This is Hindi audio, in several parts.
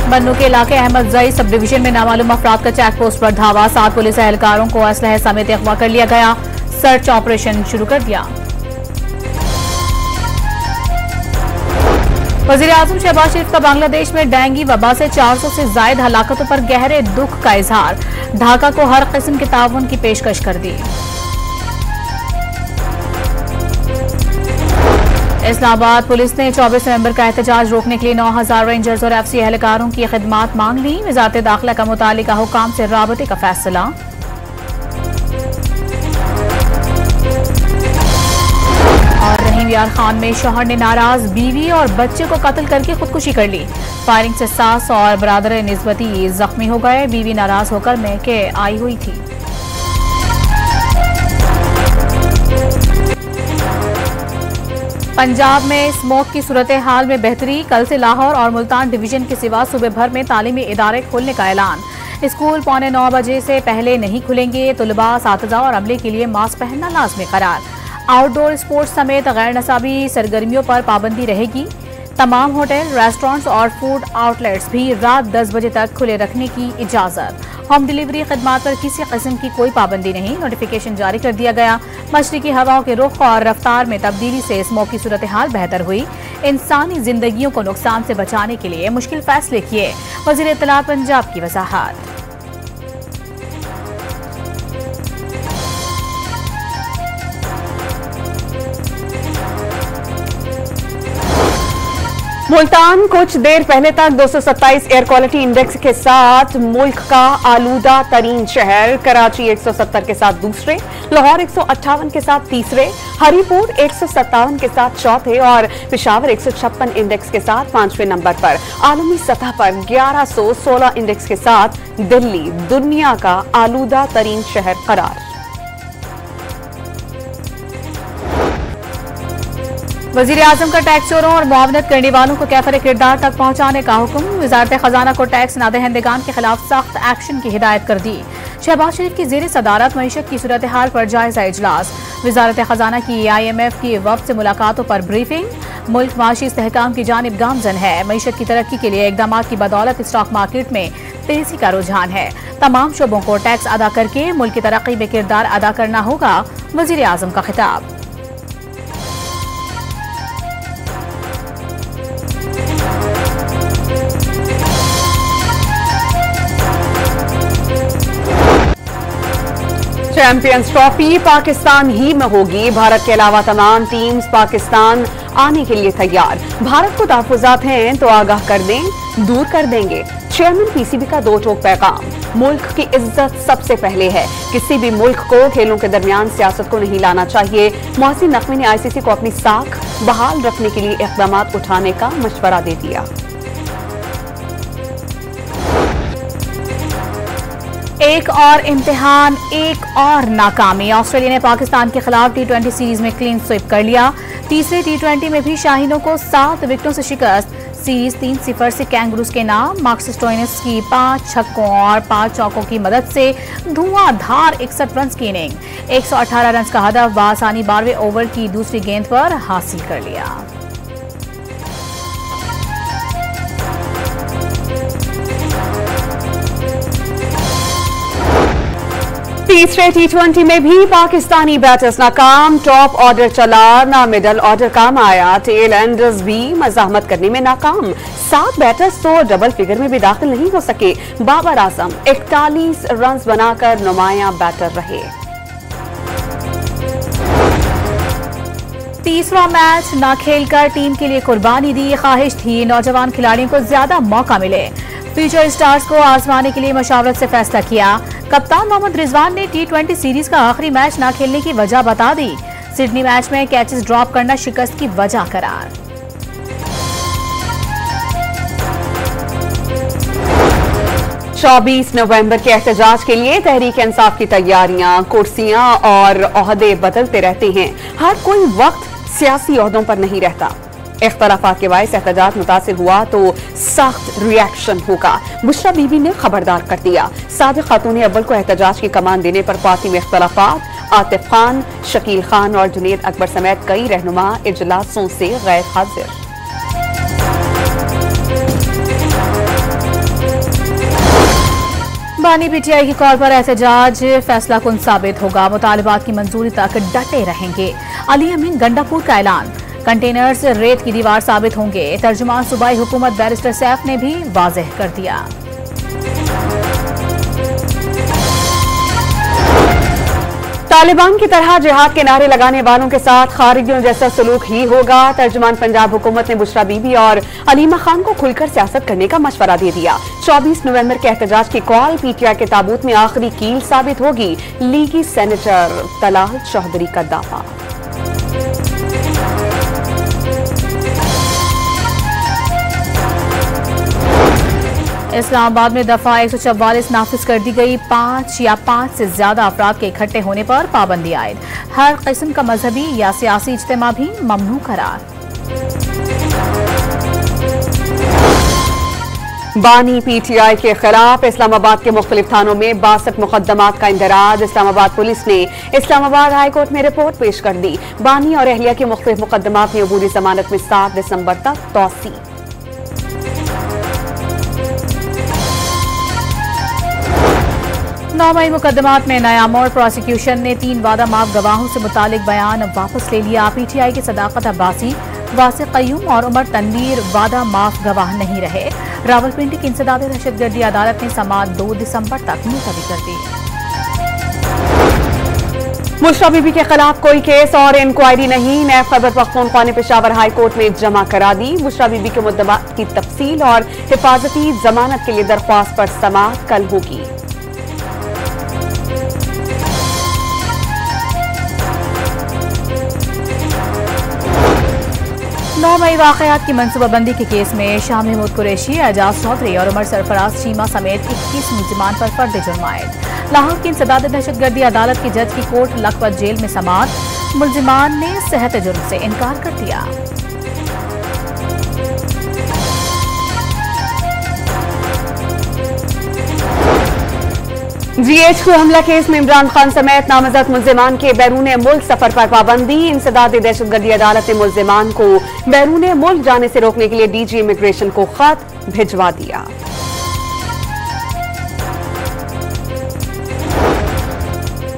बन्नू के इलाके अहमद जई सब डिवीजन में नामालूम अफराद का चेक पोस्ट पर धावा। 7 पुलिस एहलकारों को असलहे समेत अगवा कर लिया गया। सर्च ऑपरेशन शुरू कर दिया। वज़ीर-ए-आज़म शहबाज शरीफ का बांग्लादेश में डेंगू वबा से 400 से ज्यादा हलाकतों पर गहरे दुख का इजहार। ढाका को हर किस्म के ताउन की पेशकश कर दी। इस्लामाबाद पुलिस ने 24 नवंबर का एहतजाज रोकने के लिए 9000 रेंजर्स और एफसी एहलकारों की खिदमात मांग ली। वज़ारत दाखिला का मुतालिका हुकाम से राबते का फैसला। और रहीम यार खान में शौहर ने नाराज बीवी और बच्चे को कत्ल करके खुदकुशी कर ली। फायरिंग से सास और बरादर निस्बती जख्मी हो गए। बीवी नाराज होकर मैके आई हुई थी। पंजाब में स्मोक की सूरत हाल में बेहतरी। कल से लाहौर और मुल्तान डिवीजन के सिवा सूबे भर में तालीमी इदारे खोलने का ऐलान। स्कूल 8:45 बजे से पहले नहीं खुलेंगे। तुलबा, साथीज़ा और अमले के लिए मास्क पहनना लाजमी करार। आउटडोर स्पोर्ट्स समेत गैर नसाबी सरगर्मियों पर पाबंदी रहेगी। तमाम होटल, रेस्टोरेंट्स और फूड आउटलेट्स भी रात 10 बजे तक खुले रखने की इजाजत। होम डिलीवरी खदमात पर किसी किस्म की कोई पाबंदी नहीं। नोटिफिकेशन जारी कर दिया गया। मशरिकी हवाओं के रुख और रफ्तार में तब्दीली से स्मोक की सूरत हाल बेहतर हुई। इंसानी जिंदगियों को नुकसान से बचाने के लिए मुश्किल फैसले किए। वज़ीर इत्तलात पंजाब की वजाहत। मुल्तान कुछ देर पहले तक 227 एयर क्वालिटी इंडेक्स के साथ मुल्क का आलूदा तरीन शहर। कराची 170 के साथ दूसरे, लाहौर 158 के साथ तीसरे, हरीपुर 157 के साथ चौथे और पेशावर 156 इंडेक्स के साथ 5वें नंबर पर। आलमी सतह पर 1116 इंडेक्स के साथ दिल्ली दुनिया का आलूदा तरीन शहर करार। वज़ीर-ए-आज़म का टैक्स चोरों और मुआवनत करने वालों को कैफर किरदार तक पहुंचाने का हुक्म। वज़ारत खजाना को टैक्स नादहिंदगान के खिलाफ सख्त एक्शन की हिदायत कर दी। शहबाज शरीफ की ज़ेर सदारत मईशत की सूरत हाल पर जायजा इजलास। वज़ारत खजाना की IMF की वफ्द से मुलाकातों पर ब्रीफिंग। मुल्क माशी इस्तेहकाम की जानिब गामजन है। मईशत की तरक्की के लिए इकदाम की बदौलत स्टॉक मार्केट में तेजी का रुझान है। तमाम शोबों को टैक्स अदा करके मुल्क की तरक्की में किरदार अदा करना होगा। वज़ीर-ए-आज़म का खिताब। चैंपियंस ट्रॉफी पाकिस्तान ही में होगी। भारत के अलावा तमाम टीम्स पाकिस्तान आने के लिए तैयार। भारत को तहफ़्फ़ुज़ात हैं तो आगाह कर दें, दूर कर देंगे। चेयरमैन PCB का 2 टोक पैगाम। मुल्क की इज्जत सबसे पहले है। किसी भी मुल्क को खेलों के दरमियान सियासत को नहीं लाना चाहिए। मोहसिन नकवी ने ICC को अपनी साख बहाल रखने के लिए इक़दाम उठाने का मशवरा दे दिया। एक और इम्तिहान, एक और नाकामी। ऑस्ट्रेलिया ने पाकिस्तान के खिलाफ T20 सीरीज में क्लीन स्वीप कर लिया। तीसरे T20 में भी शाहीनों को 7 विकेटों से शिकस्त। सीरीज 3-0 से कैंगरूज के नाम। मार्कस स्टोइनिस की 5 छक्कों और 5 चौकों की मदद से धुआंधार 61 रन की इनिंग। 118 रन का हदफ बआसानी 12वें ओवर की दूसरी गेंद पर हासिल कर लिया। तीसरे T20 में भी पाकिस्तानी बैटर्स नाकाम। टॉप ऑर्डर चला ना मिडल ऑर्डर काम आया। टेल एंडर्स भी मज़ाहमत करने में नाकाम। 7 बैटर्स तो डबल फिगर में भी दाखिल नहीं हो सके। बाबर आजम 41 रन बनाकर नुमाया बैटर रहे। तीसरा मैच ना खेलकर टीम के लिए कुर्बानी दी। ख्वाहिश थी नौजवान खिलाड़ियों को ज्यादा मौका मिले। फ्यूचर स्टार्स को आजमाने के लिए मशावरत से फैसला किया। कप्तान मोहम्मद रिजवान ने T20 सीरीज का आखिरी मैच न खेलने की वजह बता दी। सिडनी मैच में कैचेस ड्रॉप करना शिकस्त की वजह करार। चौबीस नवंबर के एहतजाज के लिए तहरीक इंसाफ की तैयारियां। कुर्सियां और ओहदे बदलते रहते हैं। हर कोई वक्त सियासी ओहदों पर नहीं रहता। इख्तलाफात के बायस एहतजाज मुतासिर हुआ तो सख्त रिएक्शन होगा। बुशरा बीबी ने खबरदार कर दिया। साबिक खातून अव्वल को एहतजाज की कमान देने पर पार्टी में इख्तलाफात। आतिफ खान, शकील खान और जुनेद अकबर समेत कई रहनुमा इजलासों से गैर हाजिर। बानी पीटीआई की कॉल पर एहतजाज फैसला कुन साबित होगा, मुतालिबात की मंजूरी तक डटे रहेंगे। अली अमीन गंडापुर का ऐलान, कंटेनर्स रेत की दीवार साबित होंगे। तर्जुमान सूबाई हुकूमत बैरिस्टर सैफ ने भी वाज़ेह कर दिया। तालिबान की तरह जिहाद के नारे लगाने वालों के साथ खारिजियों जैसा सलूक ही होगा। तर्जुमान पंजाब हुकूमत ने बुशरा बीबी और अलीमा खान को खुलकर सियासत करने का मशवरा दे दिया। 24 नवंबर के एहतजाज की कॉल पीटीआई के ताबूत में आखिरी कील साबित होगी, लीगी सेनेटर तलाल चौधरी का दावा। इस्लामाबाद में दफा 144 नाफिज कर दी गई। 5 या 5 से ज्यादा अफराद के इकट्ठे होने पर पाबंदी आयद। हर किस्म का मजहबी या सियासी इज्तिमा भी ममनू करार। बानी पीटीआई के खिलाफ इस्लामाबाद के मुख्तलिफ थानों में 62 मुकदमात का इंदराज। इस्लामाबाद पुलिस ने इस्लामाबाद हाईकोर्ट में रिपोर्ट पेश कर दी। बानी और अहलिया के मुख्तलिफ मुकदमात में अबूरी जमानत में 7 दिसंबर तक तौसी। 9 मई मुकदमात में नया मोड़, प्रोसिक्यूशन ने 3 वादा माफ गवाहों से मुतालिक बयान वापस ले लिया। पीटीआई के सदाकत अब्बासी, वासिक कयूम और उमर तनवीर वादा माफ गवाह नहीं रहे। रावलपिंडी की इंसदाद दहशतगर्दी अदालत ने समाअत 2 दिसंबर तक मुलतवी कर दी। बुशरा बीबी के खिलाफ कोई केस और इंक्वायरी नहीं, नैब खैबर पख्तूनख्वा ने पेशावर हाई कोर्ट में जमा करा दी। बुशरा बीबी के मुद्दबात की तफसील और हिफाजती जमानत के लिए दरख्वास्त पर समाअत कल होगी। मई वाकयात की मनसूबाबंदी के केस में शाह महमूद कुरैशी, एजाज चौधरी और उमर सरफराज चीमा समेत 21 मुलजिमान पर फर्द जुर्म आयद। लाहौर की इंसदाद दहशतगर्दी अदालत की जज की कोर्ट लखपत जेल में समाअत। मुलजिमान ने सेहत जुर्म से इनकार कर दिया। GHQ हमला केस में इमरान खान समेत नामजद मुल्जिमान के बैरून मुल्क सफर पर पाबंदी। इंसदाद दहशतगर्दी अदालत ने मुल्जिमान को बैरून मुल्क जाने से रोकने के लिए डीजी इमिग्रेशन को खत भिजवा दिया।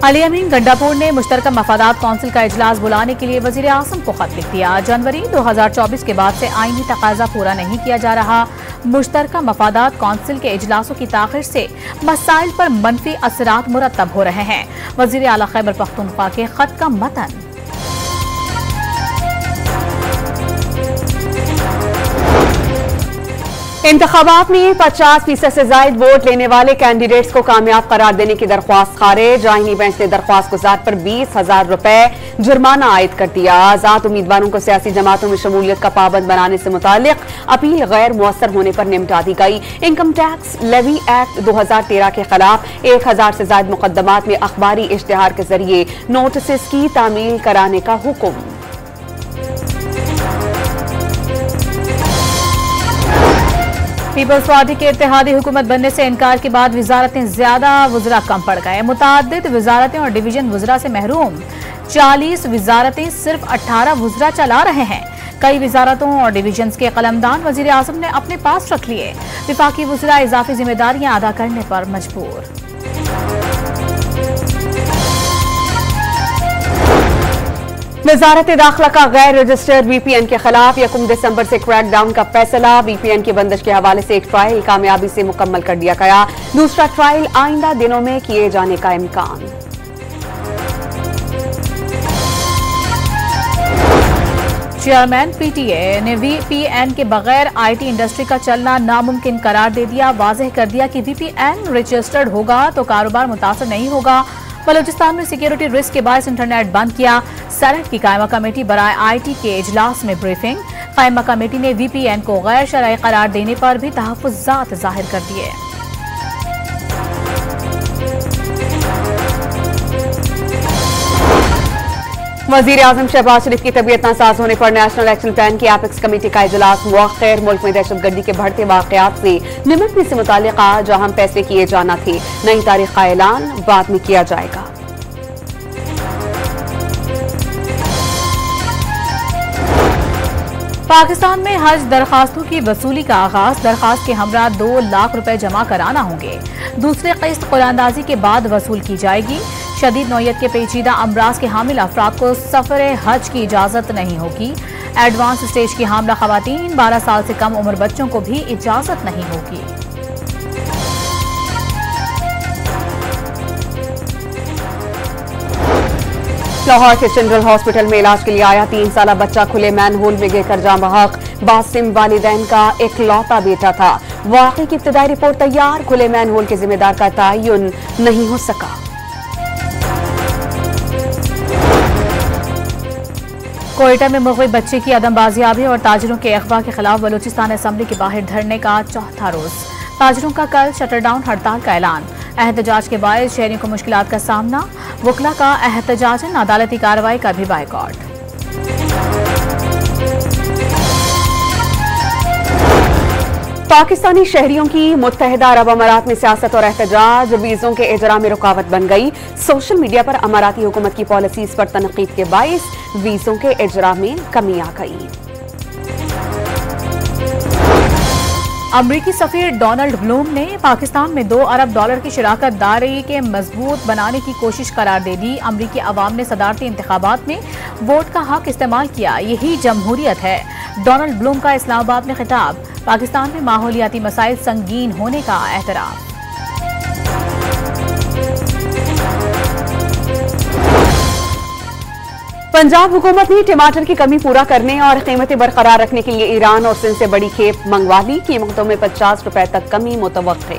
अली अमीन गंडापुर ने मुश्तरका मफादात कौंसिल का इजलास बुलाने के लिए वजीर आजम को खत लिख दिया। जनवरी 2024 के बाद से आईनी तकाजा पूरा नहीं किया जा रहा। मुश्तरका मफादात कौंसिल के इजलासों की ताखिर से मसाइल पर मनफी असरात मुरतब हो रहे हैं। वजीर आला खैबर पख्तूनख्वा के खत का मतन, इंतखाबात में 50% से जायद वोट लेने वाले कैंडिडेट्स को कामयाब करार देने की दरख्वास्त खारिज। आईनी बेंच ने दरख्वास्त गुजार पर 20,000 रुपए जुर्माना आयद कर दिया। आजाद उम्मीदवारों को सियासी जमातों में शमूलियत का पाबंद बनाने से मुतालिक अपील गैर मुअस्सर होने पर निपटा दी गई। इनकम टैक्स लेवी एक्ट 2013 के खिलाफ 1000 से जायद मुकदमात में अखबारी इश्तिहार के जरिए नोटिस की तामील कराने का हुक्म। पीपल्स पार्टी के इत्तेहादी हुकूमत बनने से इनकार के बाद वजारतें ज्यादा, वज़रा कम पड़ गए। मुताद्दिद वजारतें और डिवीजन वज़रा से महरूम। 40 वजारतें सिर्फ 18 वज़रा चला रहे हैं। कई वजारतों और डिवीजन के कलमदान वजीर आजम ने अपने पास रख लिए। विफाकी वज़रा इजाफी जिम्मेदारियां अदा करने पर मजबूर। वजारत दाखिला का गैर रजिस्टर्ड VPN के खिलाफ 1 दिसंबर से क्रैकडाउन का फैसला। VPN की बंदिश के हवाले से एक ट्रायल कामयाबी से मुकम्मल कर दिया गया। दूसरा ट्रायल आइंदा दिनों में किए जाने का इम्कान। चेयरमैन PTA ने VPN के बगैर IT इंडस्ट्री का चलना नामुमकिन करार दे दिया। वाज़ेह कर दिया कि VPN रजिस्टर्ड होगा तो कारोबार मुतासर नहीं होगा। बलूचिस्तान में सिक्योरिटी रिस्क के बायस इंटरनेट बंद किया। सेनेट की कायमा कमेटी बराए IT के इजलास में ब्रीफिंग। कायमा कमेटी ने VPN को गैर शरई करार देने पर भी तहफ़्फ़ुज़ात जाहिर कर दिए। वज़ीर आज़म शहबाज शरीफ की तबीयत नासाज होने पर नेशनल एक्शन प्लान की एपेक्स कमेटी का इजलास मुअख्खर। मुल्क में दहशतगर्दी के बढ़ते वाक़यात से निपटने से मुताल्लिक़ आज अहम फैसले किए जाना थे। नई तारीख का ऐलान बाद में किया जाएगा। पाकिस्तान में हज दरखास्तों की वसूली का आगाज। दरखास्त के हमरा 2 लाख रुपए जमा कराना होंगे। दूसरे किस्त कुरानदाजी के बाद वसूल की जाएगी। शदीद नौयत के पेचीदा अमराज के हामिल अफराद को सफर हज की इजाजत नहीं होगी। एडवांस स्टेज की हामला खवातीन, 12 साल से कम उम्र बच्चों को भी इजाजत नहीं होगी। लाहौर के जनरल हॉस्पिटल में इलाज के लिए आया 3 साला बच्चा खुले मैनहोल में गिरकर जाँ बहक। बासिम वालिदैन का इकलौता बेटा था। वाकई की इब्तदाई रिपोर्ट तैयार, खुले मैनहोल के जिम्मेदार का तयन नहीं हो सका। कोयटा में मुग़िब बच्चे की अदम बाजियाबी और ताजिरों के अगवा के खिलाफ बलूचिस्तान असम्बली के बाहर धरने का चौथा रोज। ताजिरों का कल शटरडाउन हड़ताल का ऐलान। एहतजाज के बायस शहरियों को मुश्किलात का सामना। वकला का एहतजाजन अदालती कार्रवाई का भी बायकॉट। पाकिस्तानी शहरियों की मुत्तहिदा अरब अमारात में सियासत और एहतजाज वीजों के इजरा में रुकावट बन गई। सोशल मीडिया पर अमाराती हुकूमत की पॉलिसीज पर तनकीद के बायस वीजों के इजरा में कमी आ गई। अमरीकी सफीर डोनाल्ड ब्लूम ने पाकिस्तान में $2 अरब की शराकत दारी के मजबूत बनाने की कोशिश करार दे दी। अमरीकी अवाम ने सदारती इंतखाबात में वोट का हक इस्तेमाल किया, यही जमहूरियत है। डोनाल्ड ब्लूम का इस्लामाबाद में खिताब। पाकिस्तान में माहौलियाती मसाइल संगीन होने का एहतराम। पंजाब हुकूमत ने टमाटर की कमी पूरा करने और कीमतें बरकरार रखने के लिए ईरान और सिंध से बड़ी खेप मंगवा ली। कीमतों में 50 रुपए तक कमी मुतवक्के।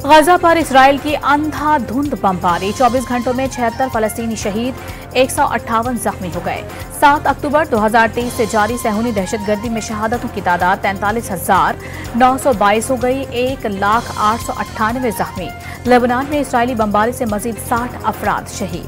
गजा पर इसराइल की अंधाधुंध बमबारी। 24 घंटों में 76 फलस्तीनी शहीद, 158 जख्मी हो गए। 7 अक्टूबर 2023 से जारी सहूनी दहशतगर्दी में शहादतों की तादाद 43,922 हो गई। 1,0898 जख्मी। लेबनान में इसराइली बमबारी से मजीद 60 अफराद शहीद।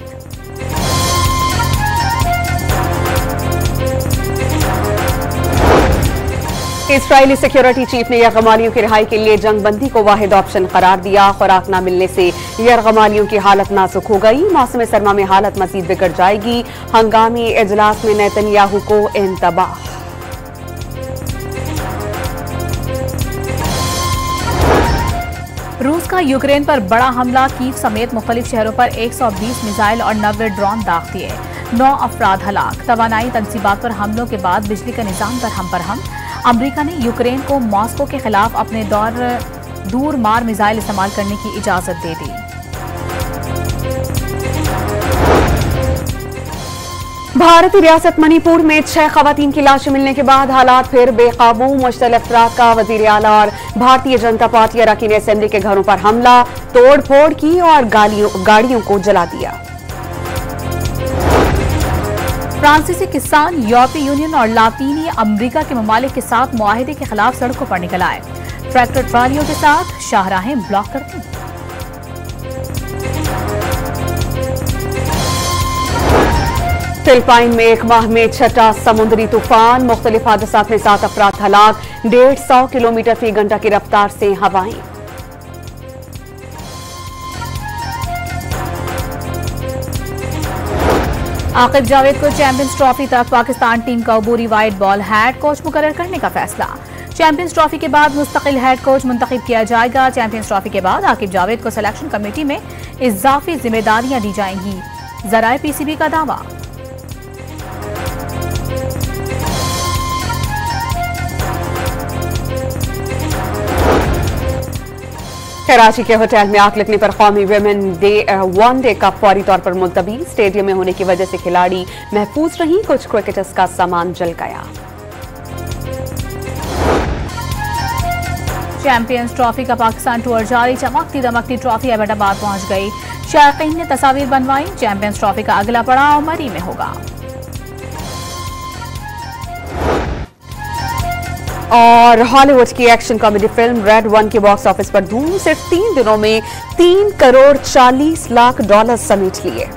इसराइली सिक्योरिटी चीफ ने यरगमालियों की रिहाई के लिए जंगबंदी को वाहिद ऑप्शन करार दिया। खुराक न मिलने से यरगमालियों की हालत नाजुक हो गई। मौसम सरमा में हालत मजीद बिगड़ जाएगी। हंगामी इजलास में नेतन्याहू को इंतबाह। रूस का यूक्रेन पर बड़ा हमला। कीव समेत मुख्तलिफ शहरों पर 120 मिसाइल और 90 ड्रोन दाग दिए। 9 अफराद हलाक। तवानाई तंसीबात पर हमलों के बाद बिजली का निजाम दरहम बरहम। अमरीका ने यूक्रेन को मॉस्को के खिलाफ अपने दूर मार मिसाइल इस्तेमाल करने की इजाजत दे दी। भारतीय रियासत मणिपुर में 6 खवातीन की लाशें मिलने के बाद हालात फिर बेकाबू। मुश्तल अफराद का वजीर आला और भारतीय जनता पार्टी अरकान असेंबली के घरों पर हमला, तोड़ फोड़ की और गाड़ियों को जला दिया। फ्रांसीसी किसान यूरोपीय यूनियन और लातीनी अमेरिका के ममालिक के साथ मुआहिदे के खिलाफ सड़कों पर निकल आए। ट्रैक्टर ट्रालियों के साथ शाहराहें ब्लॉक कर दी। फिलिपाइन में 1 माह में 6ठा समुद्री तूफान। मुख्तलिफ हादसात में 7 अफराद हलाक। 150 किलोमीटर फी घंटा की रफ्तार से हवाएं। आकिब जावेद को चैंपियंस ट्रॉफी तक पाकिस्तान टीम का अबूरी वाइट बॉल हेड कोच मुकर्रर करने का फैसला। चैंपियंस ट्रॉफी के बाद मुस्तकिल हेड कोच मुंतखब किया जाएगा। चैंपियंस ट्रॉफी के बाद आकिब जावेद को सिलेक्शन कमेटी में इजाफी जिम्मेदारियां दी जाएंगी। जराए पीसीबी का दावा। कराची के होटल में आग लगने पर कौमी वुमेन वनडे कप फौरी तौर पर मुलतवी। स्टेडियम में होने की वजह से खिलाड़ी महफूज रहीं। कुछ क्रिकेटर्स का सामान जल गया। चैंपियंस ट्रॉफी का पाकिस्तान टूर जारी। चमकती दमकती ट्रॉफी एबटाबाद पहुंच गई। शायकीन ने तस्वीर बनवाई। चैंपियंस ट्रॉफी का अगला पड़ाव मरी में होगा। और हॉलीवुड की एक्शन कॉमेडी फिल्म रेड 1 के बॉक्स ऑफिस पर धूम। सिर्फ 3 दिनों में $3 करोड़ 40 लाख समेट लिए।